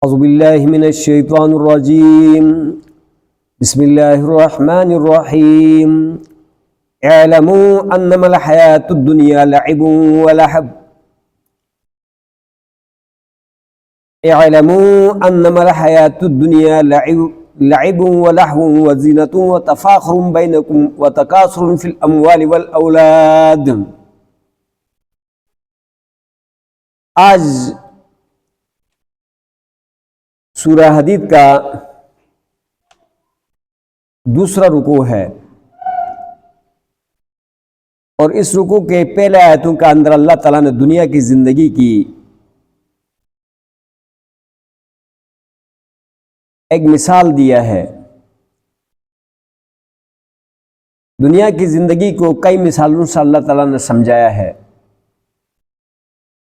اعوذ باللہ من الشیطان الرجیم بسم اللہ الرحمن الرحیم اعلموا انما الحیاة الدنیا لعب ولہو اعلموا انما الحیاة الدنیا لعب ولہو وزینۃ وتفاخر بینکم وتکاثر فی الاموال والاولاد۔ آج سورہ حدید کا دوسرا رکوع ہے، اور اس رکوع کے پہلے آیتوں کا اندر اللہ تعالیٰ نے دنیا کی زندگی کی ایک مثال دیا ہے۔ دنیا کی زندگی کو کئی مثالوں سے اللہ تعالیٰ نے سمجھایا ہے۔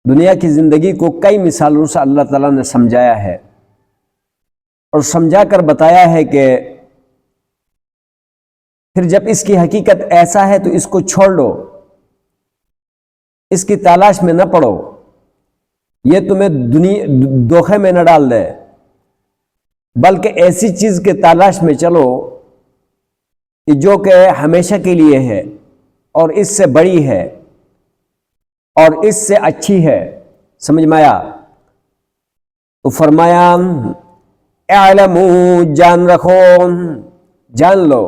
دنیا کی زندگی کو کئی مثالوں سے اللہ تعالیٰ نے سمجھایا ہے اور سمجھا کر بتایا ہے کہ پھر جب اس کی حقیقت ایسا ہے تو اس کو چھوڑ دو، اس کی تلاش میں نہ پڑو، یہ تمہیں دھوکے میں نہ ڈال دے، بلکہ ایسی چیز کے تلاش میں چلو کہ جو کہ ہمیشہ کے لیے ہے اور اس سے بڑی ہے اور اس سے اچھی ہے۔ سمجھ میں آیا؟ تو فرمایا اعلموا، جان رکھو، جان لو،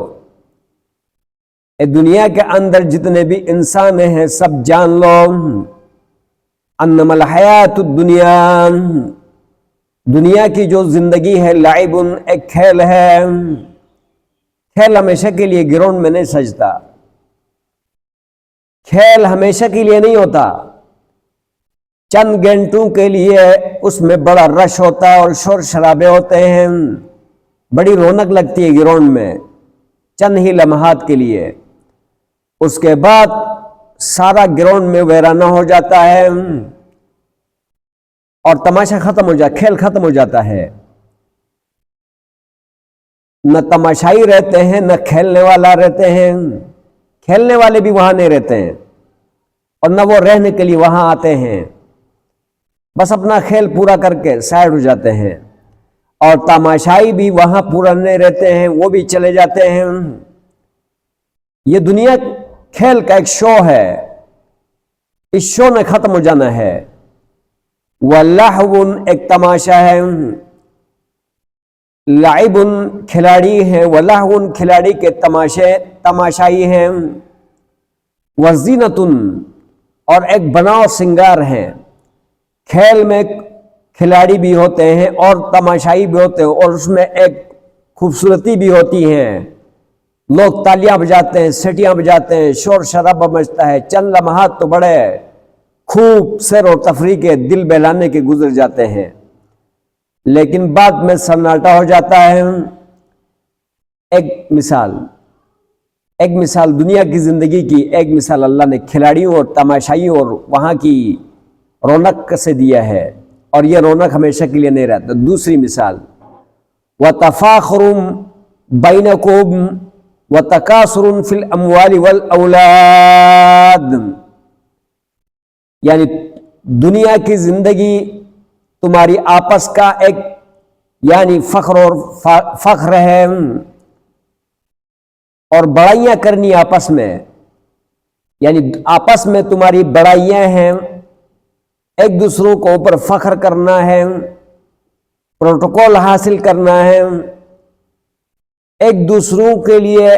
اے دنیا کے اندر جتنے بھی انسان ہیں سب جان لو، انما الحیات الدنیا، دنیا کی جو زندگی ہے، لعب، ایک کھیل ہے۔ کھیل ہمیشہ کے لیے گراؤنڈ میں نہیں سجتا، کھیل ہمیشہ کے لیے نہیں ہوتا، چند گھنٹوں کے لیے اس میں بڑا رش ہوتا ہے اور شور شرابے ہوتے ہیں، بڑی رونق لگتی ہے گراؤنڈ میں چند ہی لمحات کے لیے، اس کے بعد سارا گراؤنڈ میں ویرانہ ہو جاتا ہے اور تماشا ختم ہو جاتا، کھیل ختم ہو جاتا ہے۔ نہ تماشائی رہتے ہیں نہ کھیلنے والا رہتے ہیں، کھیلنے والے بھی وہاں نہیں رہتے ہیں اور نہ وہ رہنے کے لیے وہاں آتے ہیں، بس اپنا کھیل پورا کر کے سائڈ ہو جاتے ہیں، اور تماشائی بھی وہاں پورا نہیں رہتے ہیں، وہ بھی چلے جاتے ہیں۔ یہ دنیا کھیل کا ایک شو ہے، اس شو نے ختم ہو جانا ہے۔ وَلَہْوٌ، ایک تماشا ہے، لعب، کھلاڑی ہیں، وَلَہْوٌ، کھلاڑی کے تماشائی ہیں، وَزِینَةٌ، اور ایک بناؤ سنگار ہیں۔ کھیل میں کھلاڑی بھی ہوتے ہیں اور تماشائی بھی ہوتے ہیں، اور اس میں ایک خوبصورتی بھی ہوتی ہے، لوگ تالیاں بجاتے ہیں، سیٹیاں بجاتے ہیں، شور شرابہ مچتا ہے، چند لمحات تو بڑے خوب سیر و تفریح کے دل بہلانے کے گزر جاتے ہیں، لیکن بعد میں سناٹا ہو جاتا ہے۔ ایک مثال دنیا کی زندگی کی، ایک مثال اللہ نے کھلاڑیوں اور تماشائیوں اور وہاں کی رونق سے دیا ہے، اور یہ رونق ہمیشہ کے لیے نہیں رہتا۔ دوسری مثال وَتَفَاخُرٌ بَيْنَكُمْ وَتَكَاثُرٌ فِي الْأَمْوَالِ وَالْأَوْلَادِ، یعنی دنیا کی زندگی تمہاری آپس کا ایک یعنی فخر ہے اور بڑائیاں کرنی آپس میں، یعنی آپس میں تمہاری بڑائیاں ہیں، ایک دوسروں کو اوپر فخر کرنا ہے، پروٹوکول حاصل کرنا ہے، ایک دوسروں کے لیے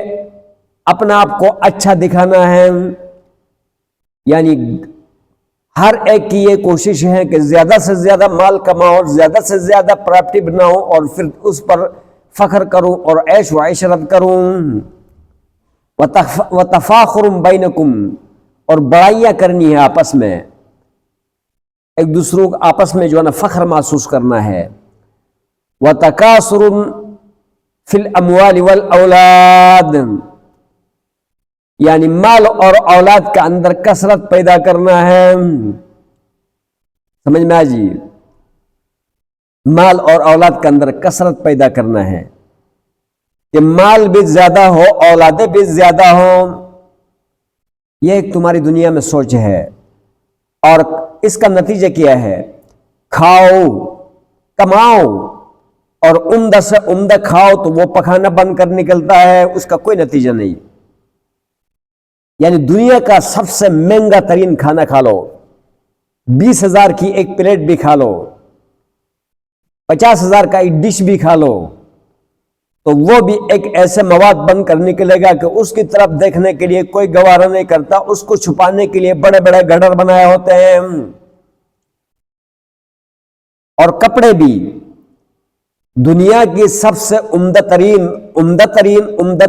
اپنا آپ کو اچھا دکھانا ہے، یعنی ہر ایک کی یہ کوشش ہے کہ زیادہ سے زیادہ مال کماؤ، زیادہ سے زیادہ پراپرٹی بناؤ اور پھر اس پر فخر کروں اور عیش و عشرت کروں۔ وَتَفَاخُرٌ بَيْنَكُمْ، اور بڑائیاں کرنی ہے آپس میں، ایک دوسروں کو آپس میں جو ہے نا فخر محسوس کرنا ہے۔ وَتَكَاثُرٌ فِي الْأَمْوَالِ وَالْأَوْلَادِ، یعنی مال اور اولاد کا اندر کثرت پیدا کرنا ہے۔ سمجھ میں آ جی؟ مال اور اولاد کے اندر کثرت پیدا کرنا ہے کہ مال بھی زیادہ ہو، اولادیں بھی زیادہ ہوں، یہ ایک تمہاری دنیا میں سوچ ہے، اور اس کا نتیجہ کیا ہے؟ کھاؤ، کماؤ اور عمدہ سے عمدہ کھاؤ تو وہ پخانا بند کر نکلتا ہے، اس کا کوئی نتیجہ نہیں۔ یعنی دنیا کا سب سے مہنگا ترین کھانا کھا لو، 20,000 کی ایک پلیٹ بھی کھا لو، 50,000 کا ایک ڈش بھی کھا لو، تو وہ بھی ایک ایسے مواد بن کر نکلے گا کہ اس کی طرف دیکھنے کے لیے کوئی گوارا نہیں کرتا، اس کو چھپانے کے لیے بڑے بڑے گڈر بنائے ہوتے ہیں۔ اور کپڑے بھی دنیا کی سب سے عمدہ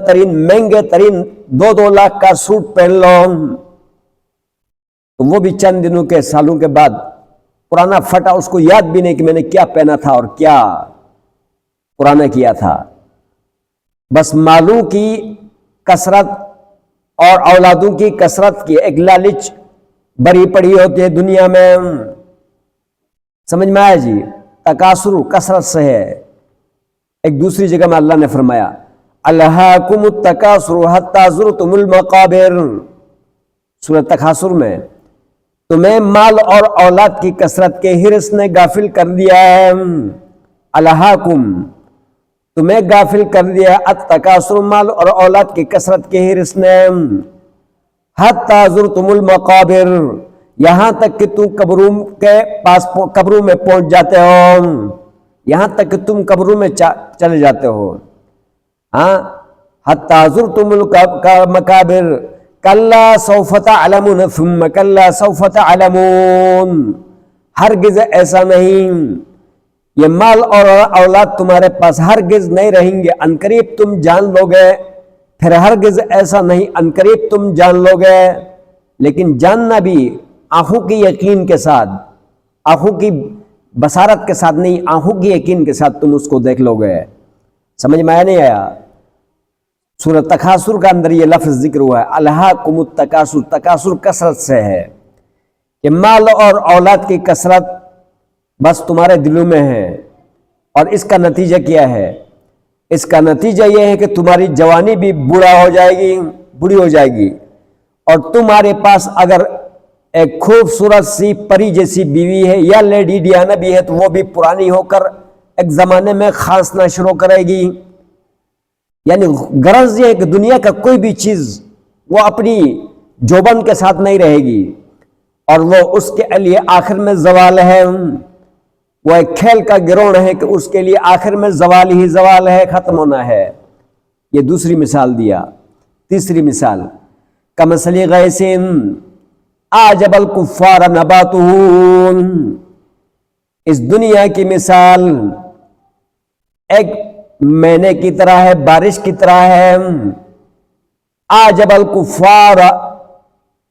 ترین مہنگے ترین 2 لاکھ کا سوٹ پہن لو، تو وہ بھی چند دنوں کے سالوں کے بعد پرانا پھٹا، اس کو یاد بھی نہیں کہ میں نے کیا پہنا تھا اور کیا پرانا کیا تھا۔ بس مالوں کی کثرت اور اولادوں کی کثرت کی ایک لالچ بری پڑی ہوتی ہے دنیا میں، سمجھ میں آیا جی؟ تکاثر کثرت سے ہے۔ ایک دوسری جگہ میں اللہ نے فرمایا الہاکم التکاثر حتی زرتم المقابر، سورہ تکاثر میں، تمہیں مال اور اولاد کی کثرت کے حرص نے غافل کر دیا ہے، الہاکم تمہیں غافل کر دیا التکاثر، مال اور اولاد کی کثرت کے حرص نے، حتی زرتم المقابر، یہاں تک کہ تم قبروں کے پاس قبروں میں پہنچ جاتے ہو، یہاں تک کہ تم قبروں میں چلے جاتے ہو، ہاں، حتی زرتم المقابر، کلا سوف تعلمون ثم کلا سوف تعلمون، ہرگز ایسا نہیں، یہ مال اور اولاد تمہارے پاس ہرگز نہیں رہیں گے، عنقریب تم جان لو گے، پھر ہرگز ایسا نہیں، عنقریب تم جان لو گے، لیکن جاننا بھی آنکھوں کی یقین کے ساتھ، آنکھوں کی بصارت کے ساتھ نہیں، آنکھوں کی یقین کے ساتھ تم اس کو دیکھ لو گے۔ سمجھ میں آیا نہیں آیا؟ سورہ تکاثر کا اندر یہ لفظ ذکر ہوا ہے، الہاکم التکاثر، تکاثر کثرت سے ہے کہ مال اور اولاد کی کثرت بس تمہارے دلوں میں ہے، اور اس کا نتیجہ کیا ہے؟ اس کا نتیجہ یہ ہے کہ تمہاری جوانی بھی بوڑھی ہو جائے گی، اور تمہارے پاس اگر ایک خوبصورت سی پری جیسی بیوی ہے یا لیڈی ڈیانا بھی ہے تو وہ بھی پرانی ہو کر ایک زمانے میں کھانسنا شروع کرے گی۔ یعنی غرض یہ ہے کہ دنیا کا کوئی بھی چیز وہ اپنی جوبن کے ساتھ نہیں رہے گی، اور وہ اس کے لیے آخر میں زوال ہے، وہ ایک کھیل کا گروڑ ہے کہ اس کے لیے آخر میں زوال ہی زوال ہے، ختم ہونا ہے۔ یہ دوسری مثال دیا۔ تیسری مثال کمثل غیث اعجب الکفار نباتہ، اس دنیا کی مثال ایک مہینے کی طرح ہے، بارش کی طرح ہے، اعجب الکفار،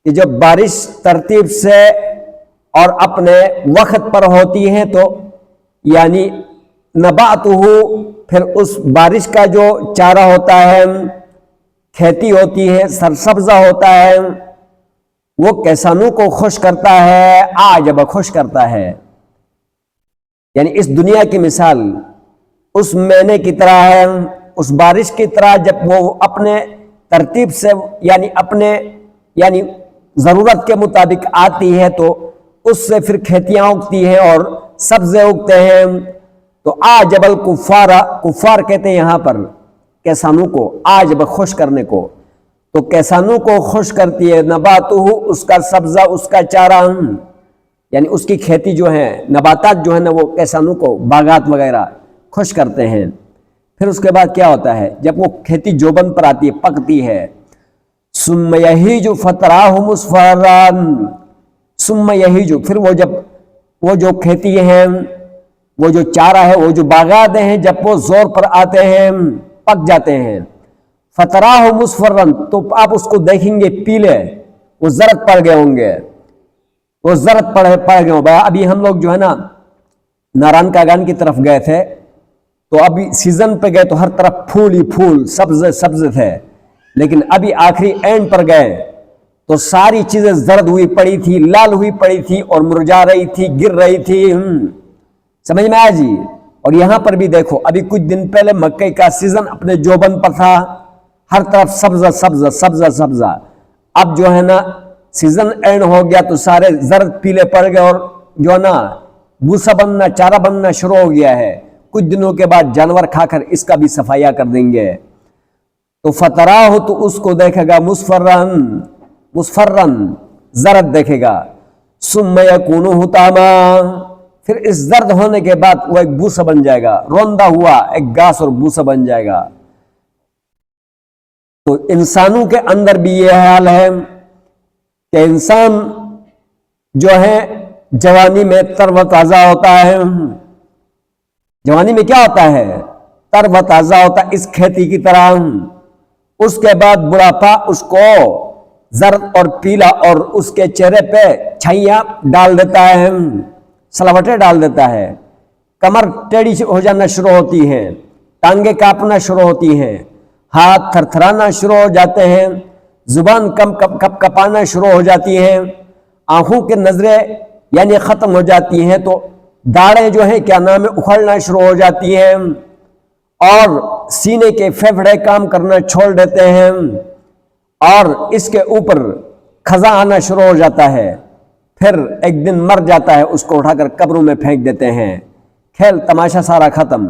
کہ جب بارش ترتیب سے اور اپنے وقت پر ہوتی ہے تو یعنی نباتہ، پھر اس بارش کا جو چارہ ہوتا ہے، کھیتی ہوتی ہے، سرسبزہ ہوتا ہے، وہ کسانوں کو خوش کرتا ہے، عجب خوش کرتا ہے۔ یعنی اس دنیا کی مثال اس مہینے کی طرح ہے، اس بارش کی طرح، جب وہ اپنے ترتیب سے یعنی ضرورت کے مطابق آتی ہے تو اس سے پھر کھیتیاں اگتی ہیں اور سبزے اگتے ہیں۔ تو عجب الکفار، کفار کہتے ہیں یہاں پر کسانوں کو، عجب خوش کرنے کو، تو کسانوں کو خوش کرتی ہے نباتہ، اس کا سبزہ، اس کا چارہ، یعنی اس کی کھیتی جو ہے، نباتات جو ہے نا، وہ کسانوں کو باغات وغیرہ خوش کرتے ہیں۔ پھر اس کے بعد کیا ہوتا ہے؟ جب وہ کھیتی جوبن پر آتی ہے، پکتی ہے، ثم یہیج فتراہ مصفرا، ثم یہیج، پھر وہ جو کھیتی ہیں، وہ جو چارہ ہے، وہ جو باغات ہیں، جب وہ زور پر آتے ہیں، پک جاتے ہیں، فتراہ مصفرا، تو آپ اس کو دیکھیں گے پیلے، وہ زرد پڑ گئے ہوں گے، وہ زرد پڑ گئے ہوں گے۔ ابھی ہم لوگ جو ہے نا ناران کاگان کی طرف گئے تھے، تو ابھی سیزن پہ گئے تو ہر طرف پھول ہی پھول، سبز تھے، لیکن ابھی آخری اینڈ پر گئے تو ساری چیزیں زرد ہوئی پڑی تھی، لال ہوئی پڑی تھی، اور مرجھا رہی تھی، گر رہی تھی۔ سمجھ میں آیا جی؟ اور یہاں پر بھی دیکھو، ابھی کچھ دن پہلے مکئی کا سیزن اپنے جوبن پر تھا، ہر طرف سبزہ، اب جو ہے نا سیزن اینڈ ہو گیا تو سارے زرد پیلے پڑ گئے، اور جو ہے نا بھوسا بننا، چارہ بننا شروع ہو گیا ہے، کچھ دنوں کے بعد جانور کھا کر اس کا بھی صفایا کر دیں گے. تو فتراہ، تو اس کو دیکھے گا مصفرن زرد دیکھے گا، ثم یکون حطاما، پھر اس زرد ہونے کے بعد وہ ایک بھوسا بن جائے گا، روندا ہوا ایک گھاس اور بھوسا بن جائے گا. تو انسانوں کے اندر بھی یہ حال ہے کہ انسان جو ہے جوانی میں تر و تازہ ہوتا ہے. جوانی میں کیا ہوتا ہے؟ تر و تازہ ہوتا ہے، اس کھیتی کی طرح. اس کے بعد بڑھاپا اس کو زرد اور پیلا اور اس کے چہرے پہ چھائیاں ڈال دیتا ہے، سلاوٹیں ڈال دیتا ہے. کمر ٹیڑھی ہو جانا شروع ہوتی ہے، ٹانگیں کانپنا شروع ہوتی ہیں، ہاتھ تھرتھرانا شروع ہو جاتے ہیں، زبان کپ کپانا شروع ہو جاتی ہیں، آنکھوں کے نظریں یعنی ختم ہو جاتی ہیں، تو داڑھیں جو ہیں کیا نام ہے اکھڑنا شروع ہو جاتی ہیں، اور سینے کے پھیپھڑے کام کرنا چھوڑ دیتے ہیں، اور اس کے اوپر خزاں آنا شروع ہو جاتا ہے. پھر ایک دن مر جاتا ہے، اس کو اٹھا کر قبروں میں پھینک دیتے ہیں، کھیل تماشا سارا ختم.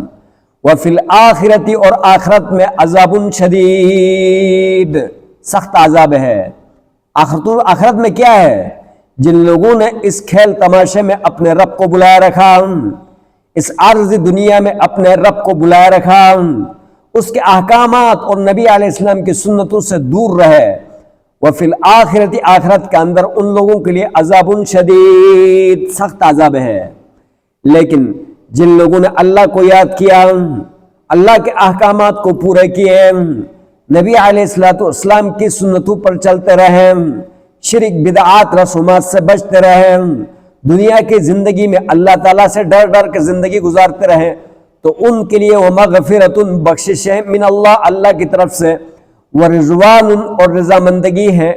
وفی الآخرتی، اور آخرت میں عذاب شدید، سخت عذاب ہے. آخرت میں کیا ہے؟ جن لوگوں نے اس کھیل تماشے میں اپنے رب کو بلائے رکھا، اس عارضی دنیا میں اپنے رب کو بلائے رکھا، اس کے احکامات اور نبی علیہ السلام کی سنتوں سے دور رہے، وفی الآخرتی، آخرت کے اندر ان لوگوں کے لیے عذاب شدید، سخت عذاب ہے. لیکن جن لوگوں نے اللہ کو یاد کیا، اللہ کے احکامات کو پورے کیے، نبی علیہ السلام کی سنتوں پر چلتے رہے، شرک بدعات رسومات سے بچتے رہے، دنیا کی زندگی میں اللہ تعالیٰ سے ڈر ڈر کے زندگی گزارتے رہے، تو ان کے لیے وہ مغفرت، بخشش ہے، من اللہ کی طرف سے، ورضوان، اور رضامندگی ہے.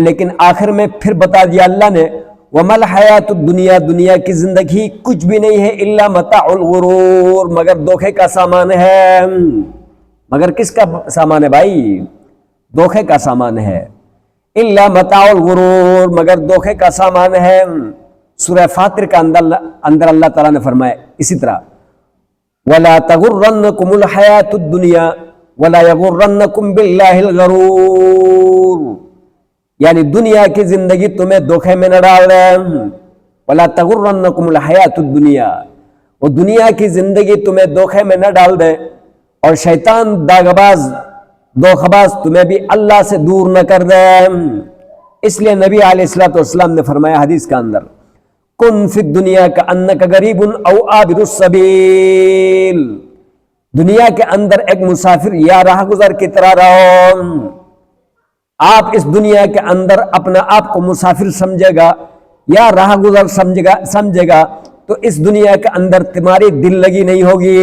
لیکن آخر میں پھر بتا دیا اللہ نے، وَمَا الْحَيَاةُ الدُّنْيَا، دنیا کی زندگی کچھ بھی نہیں ہے، إِلَّا مَتَاعُ الْغُرُورِ، مگر دھوکے کا سامان ہے. مگر کس کا سامان ہے بھائی؟ دھوکے کا سامان ہے. إِلَّا مَتَاعُ الْغُرُورِ، مگر دھوکے کا سامان ہے. سورہ فاطر کا اندر اللہ تعالیٰ نے فرمایا اسی طرح، وَلَا تَغُرَّنَّكُمُ الْحَيَاةُ الدُّنْيَا وَلَا يَغُرَّنَّكُمْ بِاللَّهِ الْغَرُورُ، یعنی دنیا کی زندگی تمہیں دھوکے میں نہ ڈال دے. وَلَا تَغُرَّنَّكُمُ الْحَيَاةُ الدُّنْيَا، وہ دنیا کی زندگی تمہیں دھوکے میں نہ ڈال دے، اور شیطان داغباز دھوکھباز تمہیں بھی اللہ سے دور نہ کر دے. اس لیے نبی علیہ السلام نے فرمایا حدیث کا اندر، کن فی الدنیا کأنک غریب او عابر السبیل، دنیا کے اندر ایک مسافر یا راہ گزر کی طرح رہو. آپ اس دنیا کے اندر اپنا آپ کو مسافر سمجھے گا یا راہ گزر سمجھے گا تو اس دنیا کے اندر تمہاری دل لگی نہیں ہوگی،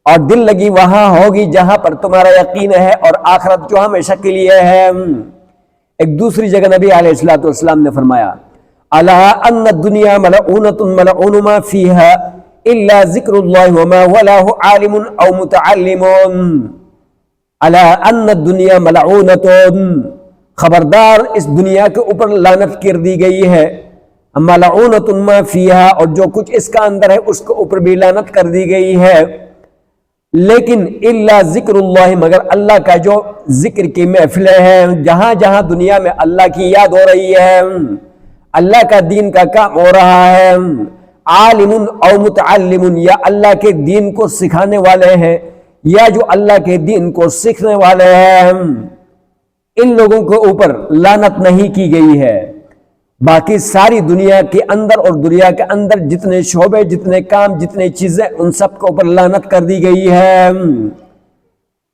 اور دل لگی وہاں ہوگی جہاں پر تمہارا یقین ہے اور آخرت جو ہمیشہ کے لیے ہے. ایک دوسری جگہ نبی علیہ السلام نے فرمایا، الا ان الدنیا ملعونۃ ملعون ما فیها الا ذکر اللہ وما ولاه عالم او متعلم. الا ان الدنیا ملعونۃ، خبردار اس دنیا کے اوپر لعنت کر دی گئی ہے، ملعونۃ ما فیها، اور جو کچھ اس کا اندر ہے اس کے اوپر بھی لعنت کر دی گئی ہے. لیکن الا ذکر اللہ، مگر اللہ کا جو ذکر کی محفلیں ہیں، جہاں جہاں دنیا میں اللہ کی یاد ہو رہی ہے، اللہ کا دین کا کام ہو رہا ہے، عالم او متعلم، یا اللہ کے دین کو سکھانے والے ہیں یا جو اللہ کے دین کو سیکھنے والے ہیں، ان لوگوں کے اوپر لعنت نہیں کی گئی ہے. باقی ساری دنیا کے اندر اور دنیا کے اندر جتنے شعبے، جتنے کام، جتنے چیزیں، ان سب کے اوپر لعنت کر دی گئی ہے.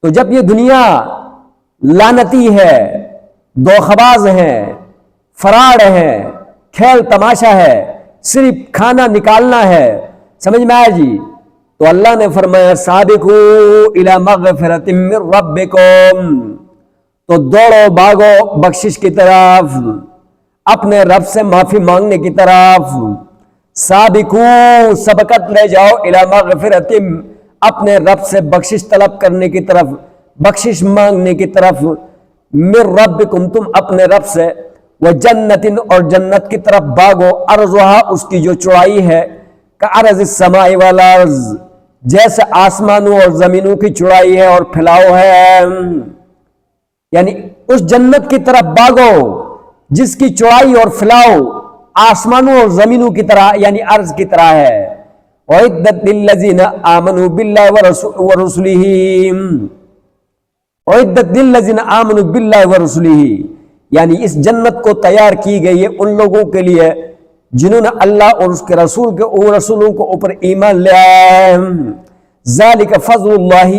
تو جب یہ دنیا لعنتی ہے، دھوکھباز ہے، فراڈ ہے، کھیل تماشا ہے، صرف کھانا نکالنا ہے، سمجھ میں آیا جی؟ تو اللہ نے فرمایا سابقوا الی مغفرۃ من ربکم، تو دوڑو بھاگو بخشش کی طرف، اپنے رب سے معافی مانگنے کی طرف. سابقوا، سبقت لے جاؤ، الی مغفرۃ، اپنے رب سے بخشش طلب کرنے کی طرف، بخشش مانگنے کی طرف، من ربکم، تم اپنے رب سے، وہ جنتن اور جنت کی طرف بھاگو ارضھا اس کی جو چوڑائی ہے کعرض السماء والارض جیسے آسمانوں اور زمینوں کی چوڑائی ہے اور پھیلاؤ ہے، یعنی اس جنت کی طرف بھاگو جس کی چوڑائی اور پھیلاؤ آسمانوں اور زمینوں کی طرح یعنی ارض کی طرح ہے۔ اعدت للذین آمنوا باللہ ورسلہ، اعدت للذین آمنوا باللہ ورسلہ، یعنی اس جنت کو تیار کی گئی ہے ان لوگوں کے لیے جنہوں نے اللہ اور اس کے رسولوں کو اوپر ایمان لے آئے۔ ذالک فضل اللہ،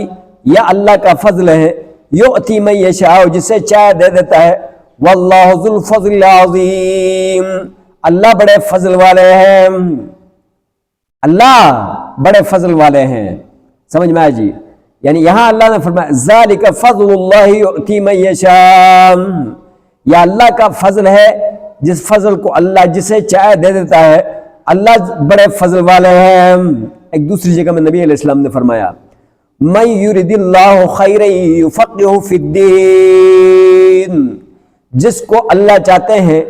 یا اللہ کا فضل ہے، یؤتی من یشاء جسے چاہے دے دیتا ہے، واللہ ذو الفضل العظیم، اللہ بڑے فضل والے ہیں، اللہ بڑے فضل والے ہیں۔ سمجھ میں آیا جی؟ یعنی یہاں اللہ نے فرمایا ذالک فضل اللہ یؤتی من یشاء، یا اللہ کا فضل ہے جس فضل کو اللہ جسے چاہے دے دیتا ہے، اللہ بڑے فضل والے ہیں۔ ایک دوسری جگہ میں نبی علیہ السلام نے فرمایا من یرید اللہ خیرا یفقہہ فی الدین، جس کو اللہ چاہتے ہیں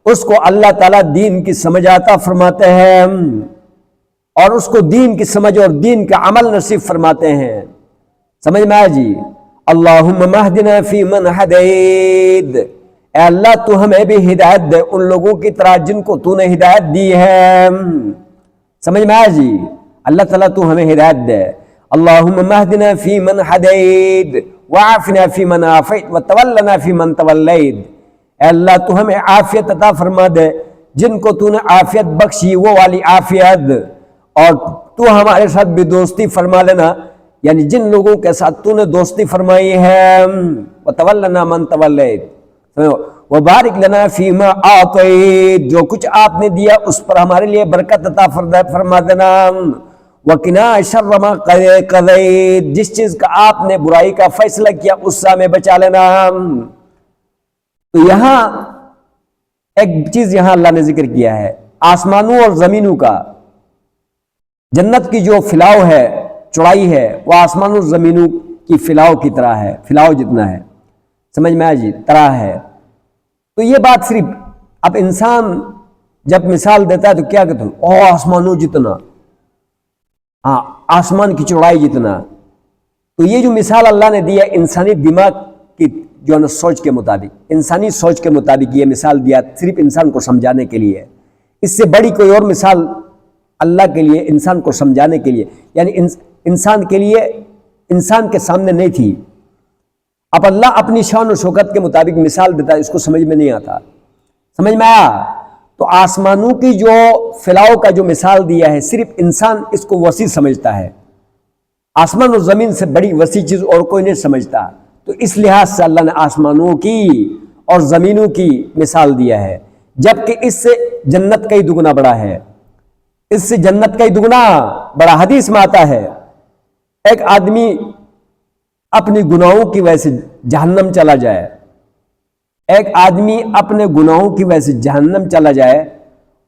اس کو اللہ تعالیٰ دین کی سمجھ عطا فرماتے ہیں اور اس کو دین کی سمجھ اور دین کا عمل نصیب فرماتے ہیں۔ سمجھ میں آیا جی؟ اللہم اہدنا فی من ہدیت، اے اللہ تو ہمیں بھی ہدایت دے ان لوگوں کی طرح جن کو تو نے ہدایت دی ہے۔ سمجھ میں آیا جی؟ اللہ تعالیٰ تو ہمیں ہدایت دے۔ اللہم اہدنا فی من ہدیت وعافنا فی من عافیت وتولنا فی من تولیت، اے اللہ تو ہمیں عافیت عطا فرما دے جن کو تو نے عافیت بخشی وہ والی عافیت، اور تو ہمارے ساتھ بھی دوستی فرما لینا یعنی جن لوگوں کے ساتھ تو نے دوستی فرمائی ہے۔ وتولنا من تولیت وبارک لنا فیما اعطیت، جو کچھ آپ نے دیا اس پر ہمارے لیے برکت عطا فرما دینا۔ وقنا شر ما قضیت، جس چیز کا آپ نے برائی کا فیصلہ کیا اس سے ہمیں بچا لینا۔ تو یہاں ایک چیز یہاں اللہ نے ذکر کیا ہے آسمانوں اور زمینوں کا، جنت کی جو پھیلاؤ ہے چوڑائی ہے وہ آسمانوں اور زمینوں کی پھیلاؤ کی طرح ہے، پھیلاؤ جتنا ہے، سمجھ میں آیا جی؟ طرح ہے۔ تو یہ بات صرف اب انسان جب مثال دیتا ہے تو کیا کہتے ہیں آسمانوں جتنا، ہاں آسمان کی چوڑائی جتنا۔ تو یہ جو مثال اللہ نے دیا انسانی دماغ کی جو ہے نا سوچ کے مطابق، انسانی سوچ کے مطابق یہ مثال دیا صرف انسان کو سمجھانے کے لیے، اس سے بڑی کوئی اور مثال اللہ کے لیے انسان کو سمجھانے کے لیے یعنی انسان کے لیے انسان کے سامنے نہیں تھی۔ اب اللہ اپنی شان و شوکت کے مطابق مثال دیتا ہے، اس کو سمجھ میں نہیں آتا۔ سمجھ میں آیا؟ تو آسمانوں کی جو پھیلاؤ کا جو مثال دیا ہے صرف انسان اس کو وسیع سمجھتا ہے، آسمان اور زمین سے بڑی وسیع چیز اور کوئی نہیں سمجھتا، تو اس لحاظ سے اللہ نے آسمانوں کی اور زمینوں کی مثال دیا ہے، جبکہ اس سے جنت کا ہی دگنا بڑا ہے، اس سے جنت کا ہی دگنا بڑا۔ حدیث میں آتا ہے ایک آدمی اپنی گناہوں کی وجہ سے جہنم چلا جائے، ایک آدمی اپنے گناہوں کی وجہ سے جہنم چلا جائے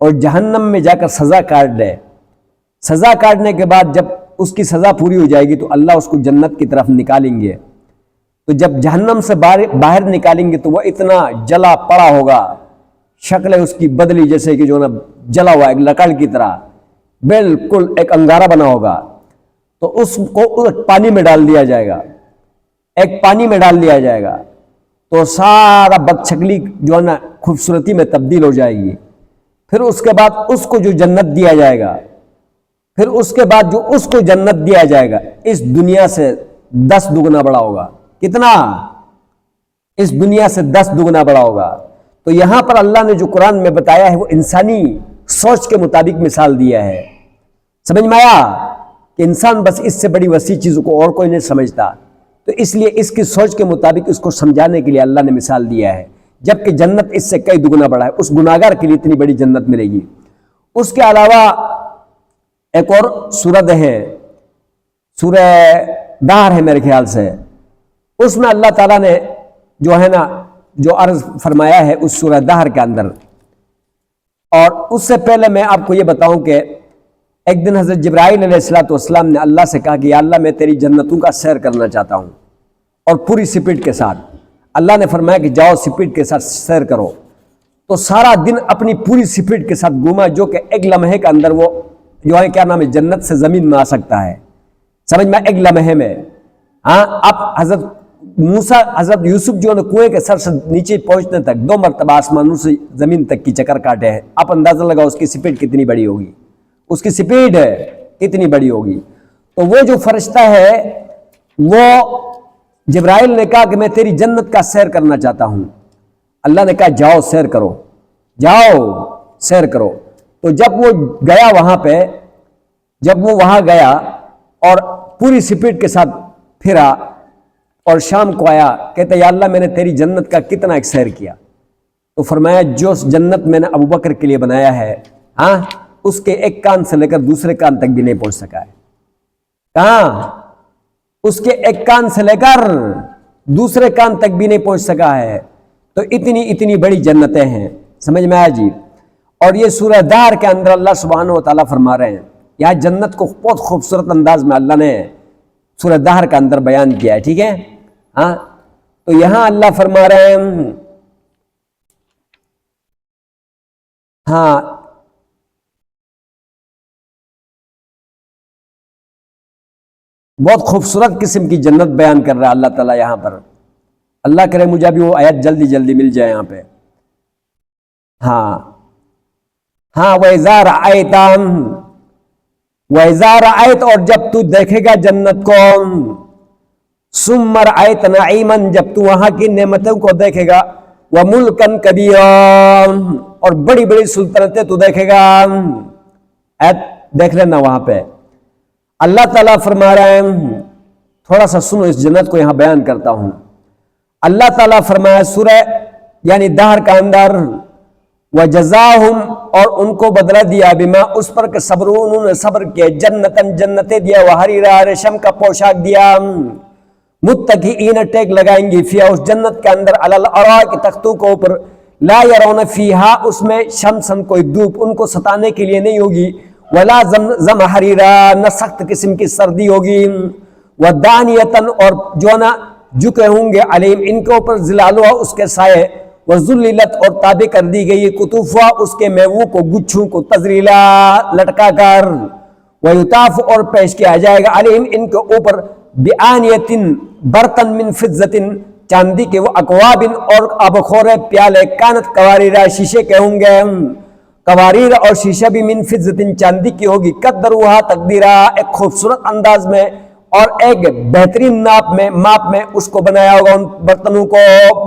اور جہنم میں جا کر سزا کاٹ دے، سزا کاٹنے کے بعد جب اس کی سزا پوری ہو جائے گی تو اللہ اس کو جنت کی طرف نکالیں گے، تو جب جہنم سے باہر نکالیں گے تو وہ اتنا جلا پڑا ہوگا، شکل اس کی بدلی جیسے کہ جو نا جلا ہوا ایک لکڑ کی طرح، بالکل ایک انگارہ بنا ہوگا، تو اس کو پانی میں ڈال دیا جائے گا، ایک پانی میں ڈال دیا جائے گا تو سارا بدشکلی جو ہے نا خوبصورتی میں تبدیل ہو جائے گی۔ پھر اس کے بعد اس کو جو جنت دیا جائے گا، پھر اس کے بعد جو اس کو جنت دیا جائے گا اس دنیا سے 10 دگنا بڑا ہوگا۔ کتنا؟ اس دنیا سے 10 دگنا بڑا ہوگا۔ تو یہاں پر اللہ نے جو قرآن میں بتایا ہے وہ انسانی سوچ کے مطابق مثال دیا ہے۔ سمجھ میں آیا کہ انسان بس اس سے بڑی وسیع چیزوں کو اور کوئی نہیں سمجھتا، تو اس لیے اس کی سوچ کے مطابق اس کو سمجھانے کے لیے اللہ نے مثال دیا ہے، جبکہ جنت اس سے کئی دگنا بڑا ہے، اس گناہگار کے لیے اتنی بڑی جنت ملے گی۔ اس کے علاوہ ایک اور سورت ہے، سورہ دہر ہے میرے خیال سے، اس میں اللہ تعالیٰ نے جو ہے نا جو عرض فرمایا ہے اس سورہ دہر کے اندر۔ اور اس سے پہلے میں آپ کو یہ بتاؤں کہ ایک دن حضرت جبرائیل علیہ السلام نے اللہ سے کہا کہ یا اللہ میں تیری جنتوں کا سیر کرنا چاہتا ہوں، اور پوری سپیڈ کے ساتھ۔ اللہ نے فرمایا کہ جاؤ سپیڈ کے ساتھ سیر کرو۔ تو سارا دن اپنی پوری سپیڈ کے ساتھ گھوما، جو کہ ایک لمحے کے اندر وہ جو ہے کیا نام ہے جنت سے زمین میں آ سکتا ہے، سمجھ میں، ایک لمحے میں۔ ہاں، اب حضرت موسیٰ، حضرت یوسف جو ہے کنویں کے سر سے نیچے پہنچنے تک 2 مرتبہ آسمانوں سے زمین تک کی چکر کاٹے ہیں۔ آپ اندازہ لگاؤ اس کی سپیڈ کتنی بڑی ہوگی، اس کی سپیڈ کتنی بڑی ہوگی۔ تو وہ جو فرشتہ ہے وہ جبرائیل نے کہا کہ میں تیری جنت کا سیر کرنا چاہتا ہوں۔ اللہ نے کہا جاؤ سیر کرو، جاؤ سیر کرو۔ تو جب وہ گیا وہاں پہ، جب وہ وہاں گیا اور پوری سپیڈ کے ساتھ پھرا اور شام کو آیا، کہتا یا اللہ میں نے تیری جنت کا کتنا ایک سیر کیا۔ تو فرمایا جو جنت میں نے ابو بکر کے لیے بنایا ہے، ہاں، اس کے ایک کان سے لے کر دوسرے کان تک بھی نہیں پہنچ سکا ہے۔ کہاں؟ اس کے ایک کان سے لے کر دوسرے کان تک بھی نہیں پہنچ سکا ہے۔ تو اتنی بڑی جنتیں ہیں، سمجھ میں آیا جی۔ اور یہ سورہ دہر کے اندر اللہ سبحانہ و تعالیٰ فرما رہے ہیں، یہاں جنت کو بہت خوبصورت انداز میں اللہ نے سورہ دہر کے اندر بیان کیا ہے، ٹھیک ہے۔ ہاں، تو یہاں اللہ فرما رہے ہیں، ہاں، بہت خوبصورت قسم کی جنت بیان کر رہا ہے اللہ تعالیٰ یہاں پر۔ اللہ کرے مجھے ابھی وہ آیت جلدی مل جائے یہاں پہ۔ ہاں ہاں، وَإِذَا رَأَيْتَ، اور جب تو دیکھے گا جنت کو، ثُمَّ رَأَيْتَ نَعِيمًا، جب تو وہاں کی نعمتوں کو دیکھے گا، وَمُلْكًا كَبِيرًا، اور بڑی بڑی سلطنتیں تو دیکھے گا۔ آیت دیکھ لینا وہاں پہ اللہ تعالیٰ فرما رہے ہیں، تھوڑا سا سنو اس جنت کو یہاں بیان کرتا ہوں۔ اللہ تعالیٰ فرمایا سورہ یعنی دہر کا اندر، وَجَزَاهُمْ، اور ان کو بدلہ دیا، بما اس پر کہ صبروا، انہوں نے صبر کیا، جنتاً جنتیں دیا، وحریرا، ریشم کا پوشاک دیا، متکئین، ٹیک لگائیں گی، فیہا اس جنت کے اندر، علی الارائک، تختوں کے اوپر، لا یرون فیہا، اس میں شمسن کوئی دھوپ ان کو ستانے کے لیے نہیں ہوگی، ولا زمہریرا، نہ سخت قسم کی سردی ہوگی، ودانیتاً، اور جو نا جھکے ہوں گے، علیم ان کے اوپر، ظلالها اس کے سائے، وذللت، اور تابع کر دی گئی، قطوفها اس کے میووں کو، گچھوں کو، تذلیلا، لٹکا کر، ویطاف، اور پیش کیا جائے گا، علیم ان کے اوپر، بآنیۃ، برتن، من فضۃ، چاندی کے، وہ اکواب، اور آبخورے، پیالے، کانت قواریر، شیشے کے ہوں گے، قواریر اور شیشہ بھی، من فضۃ، چاندی کی ہوگی، قدروها تقدیرا، ایک خوبصورت انداز میں اور ایک بہترین ماپ میں اس کو بنایا ہوگا، ان برتنوں کو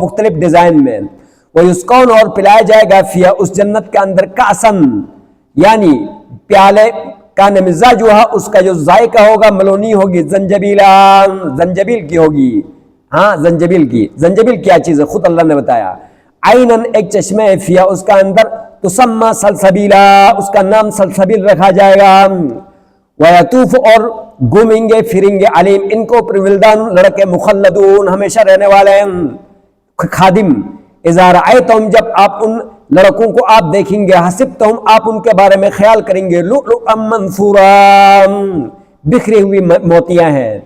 مختلف ڈیزائن میں، وَيُسْقَوْنَ، اور پلایا جائے گا، فیہا اس جنت کے اندر، کأسن، یعنی پیالے، کان مزاجها اس کا جو ذائقہ ہوگا، ملونی ہوگی، زنجبیلا، زنجبیل کی ہوگی، ہاں، زنجبیل کیا چیز ہے خود اللہ نے بتایا، عینن، ایک چشمہ ہے، فیہا اس کا اندر، تسمى سلسبیلا، اس کا نام سلسبیل رکھا جائے گا، وَيَطُوفُ، اور گھومیں گے پھریں گے، علیم ان کو، ولدان، لڑکے، مخلدون، ہمیشہ رہنے والے ہیں، خادم، اذا رأیتہم، جب آپ ان لڑکوں کو آپ دیکھیں گے، حسبتہم، آپ ان کے بارے میں خیال کریں گے، لؤلؤا منثورا، بکھری ہوئی موتیاں ہیں،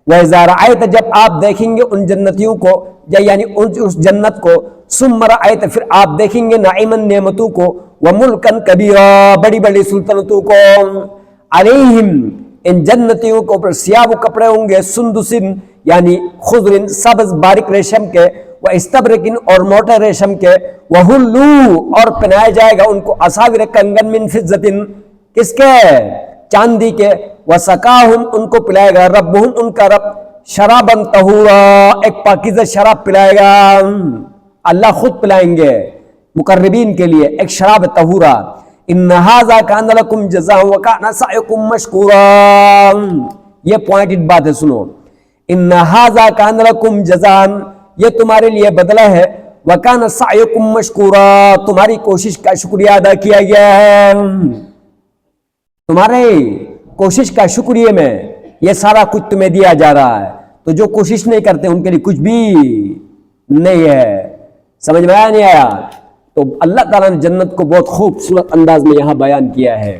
وَإِذَا رَأَيْتَ، جب آپ دیکھیں گے ان جنتیوں کو، یعنی اس جنت کو، ثُمَّ رَأَيْتَ، پھر آپ دیکھیں گے، نعیماً، نعمتوں کو، وَمُلْكًا كَبِيرًا، بڑی بڑی سلطنتوں کو، علیہم، ان جنتیوں کو اوپر، سیاب کپڑے ہوں گے، سندسن، یعنی خضر، سبز باریک ریشم کے، وَإِسْتَبْرِقٍ، اور موٹے ریشم کے، وَحُلُّوا، اور پہنائے جائے گا ان کو، أَسَاوِرَ، کنگن، من فضة، کس کے؟ چاندی کے، وَسَقَاهُمْ، ان کو پلائے گا، ربهم، ان کا رب، شراباً طہورا، ایک پاکیزہ شراب پلائے گا، اللہ خود پلائیں گے مقربین کے لیے ایک شراب طہورا، ان ھذا کان لکم جزاء وکان سعیکم مشکورا، یہ پوائنٹڈ بات ہے، سنو، ان ھذا کان لکم جزاء، یہ تمہارے لیے بدلہ ہے، وکان سعیکم مشکورا، تمہاری کوشش کا شکریہ ادا کیا گیا ہے، تمہارے کوشش کا شکریہ میں یہ سارا کچھ تمہیں دیا جا رہا ہے، تو جو کوشش نہیں کرتے ان کے لیے کچھ بھی نہیں ہے، سمجھ میں آیا نہیں آیا؟ تو اللہ تعالیٰ نے جنت کو بہت خوبصورت انداز میں یہاں بیان کیا ہے۔